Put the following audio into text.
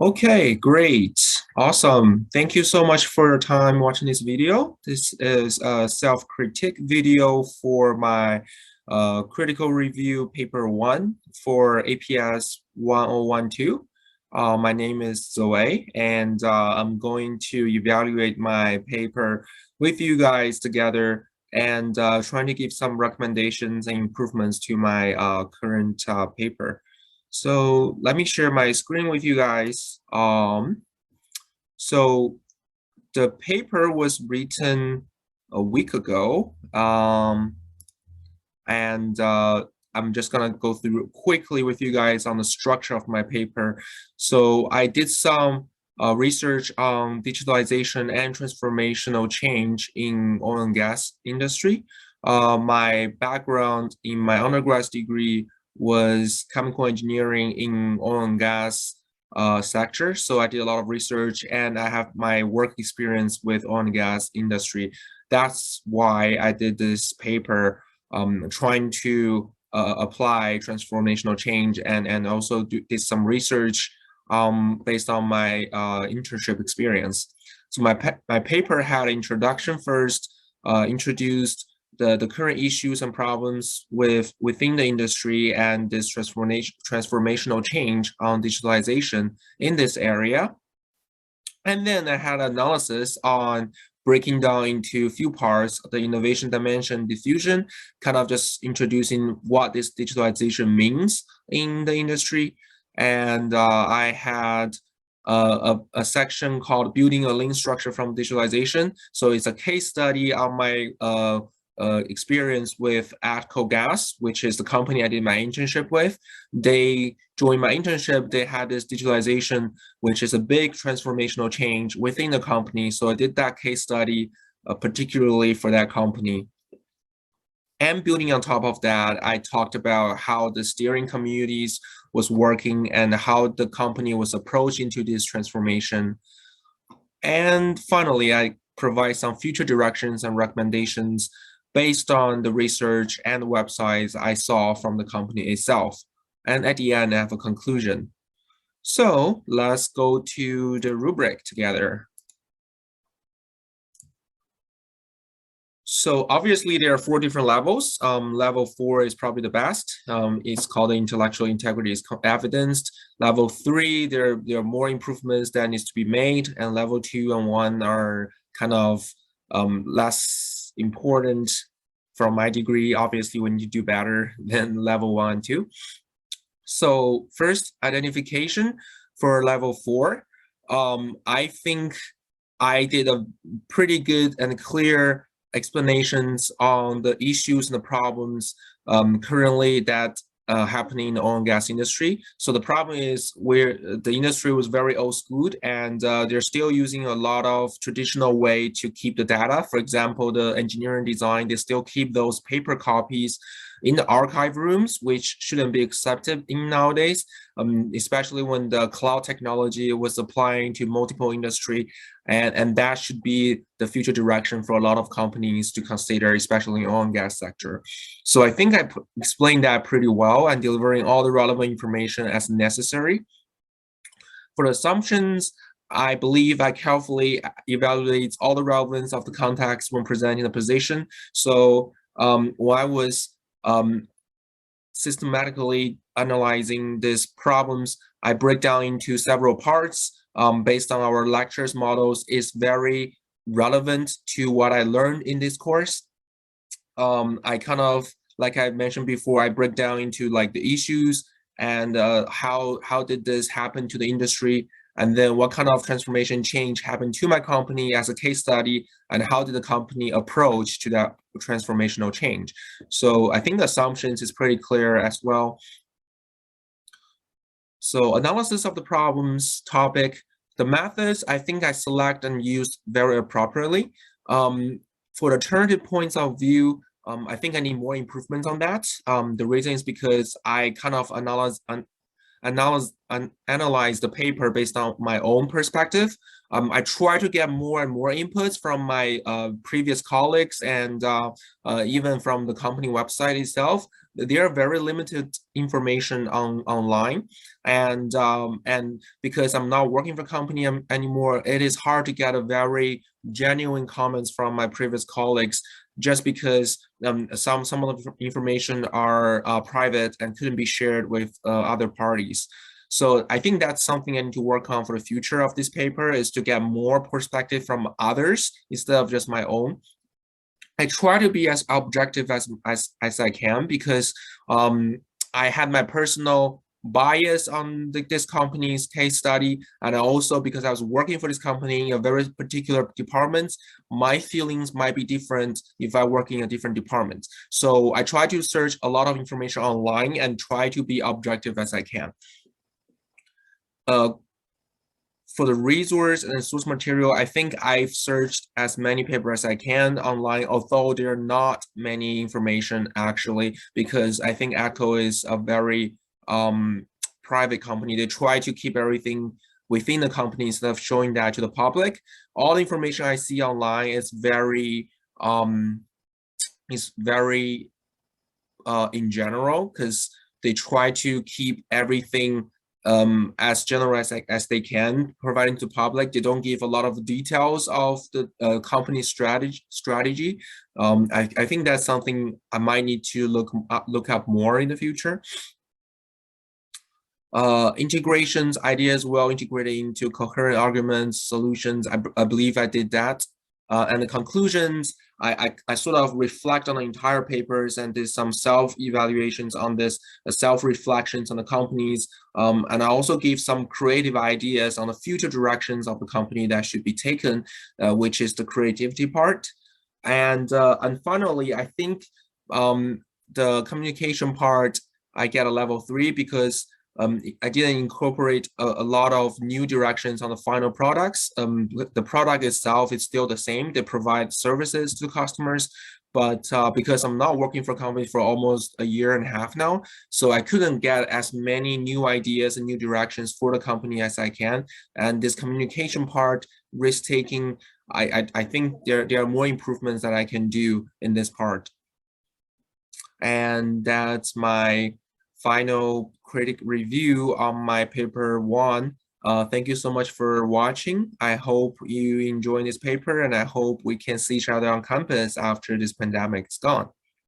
Okay, great. Awesome. Thank you so much for your time watching this video. This is a self-critique video for my critical review paper 1 for APS 1012. My name is Zewei, and I'm going to evaluate my paper with you guys together and trying to give some recommendations and improvements to my current paper. So let me share my screen with you guys. So the paper was written a week ago, and I'm just gonna go through quickly with you guys on the structure of my paper. So I did some research on digitalization and transformational change in oil and gas industry. My background in my undergrad degree was chemical engineering in oil and gas sector. So I did a lot of research and I have my work experience with oil and gas industry. That's why I did this paper, trying to apply transformational change and also did some research based on my internship experience. So my paper had an introduction first, introduced the current issues and problems within the industry and this transformational change on digitalization in this area. And then I had analysis on breaking down into a few parts, the innovation dimension, diffusion, kind of just introducing what this digitalization means in the industry. And I had a section called building a lean structure from digitalization. So it's a case study on my experience with ATCO Gas, which is the company I did my internship with. They during my internship, they had this digitalization, which is a big transformational change within the company. So I did that case study particularly for that company. And building on top of that, I talked about how the steering communities was working and how the company was approaching to this transformation. And finally, I provide some future directions and recommendations based on the research and the websites I saw from the company itself. And at the end, I have a conclusion. So let's go to the rubric together. So obviously there are 4 different levels. Level 4 is probably the best. It's called the intellectual integrity is evidenced. Level 3, there are more improvements that needs to be made, and level 2 and 1 are kind of less important from my degree. Obviously, when you do better than level 1 and 2. So first, identification for level 4. I think I did a pretty good and clear explanations on the issues and the problems currently that happening in the oil and gas industry. So the problem is where the industry was very old school and they're still using a lot of traditional way to keep the data. For example, the engineering design, they still keep those paper copies in the archive rooms, which shouldn't be accepted in nowadays, especially when the cloud technology was applying to multiple industry. And that should be the future direction for a lot of companies to consider, especially in oil and gas sector. So I think I explained that pretty well and delivering all the relevant information as necessary. For the assumptions, I believe I carefully evaluate all the relevance of the context when presenting the position. So when I was systematically analyzing these problems, I break down into several parts. Based on our lectures models is very relevant to what I learned in this course. I kind of, like I mentioned before, I break down into like the issues and how did this happen to the industry, and then what kind of transformation change happened to my company as a case study, and how did the company approach to that transformational change. So I think the assumptions is pretty clear as well. So analysis of the problems topic, the methods, I think I select and use very appropriately. For the alternative points of view, I think I need more improvements on that. The reason is because I kind of analyze the paper based on my own perspective. I try to get more and more inputs from my previous colleagues and even from the company website itself. There are very limited information online, and because I'm not working for company anymore, it is hard to get a very genuine comments from my previous colleagues, just because some of the information are private and couldn't be shared with other parties. So I think that's something I need to work on for the future of this paper, is to get more perspective from others instead of just my own. I try to be as objective as I can, because I had my personal bias on this company's case study, and also because I was working for this company in a very particular department, my feelings might be different if I work in a different department. So I try to search a lot of information online and try to be objective as I can. For the resource and source material, I think I've searched as many papers as I can online, although there are not many information actually, because I think Echo is a very private company. They try to keep everything within the company instead of showing that to the public. All the information I see online is very in general, because they try to keep everything as general as they can, providing to public. They don't give a lot of details of the company strategy. I think that's something I might need to look up more in the future. Integrations, ideas well integrated into coherent arguments, solutions. I believe I did that. And the conclusions, I sort of reflect on the entire papers and did some self-evaluations on this, self-reflections on the companies. And I also gave some creative ideas on the future directions of the company that should be taken, which is the creativity part. And finally, I think the communication part, I get a level 3 because I didn't incorporate a lot of new directions on the final products. The product itself is still the same. They provide services to customers, but because I'm not working for a company for almost a year and a half now, so I couldn't get as many new ideas and new directions for the company as I can. And this communication part, risk-taking, I think there are more improvements that I can do in this part. And that's my final critic review on my paper 1. Thank you so much for watching. I hope you enjoy this paper, and I hope we can see each other on campus after this pandemic is gone.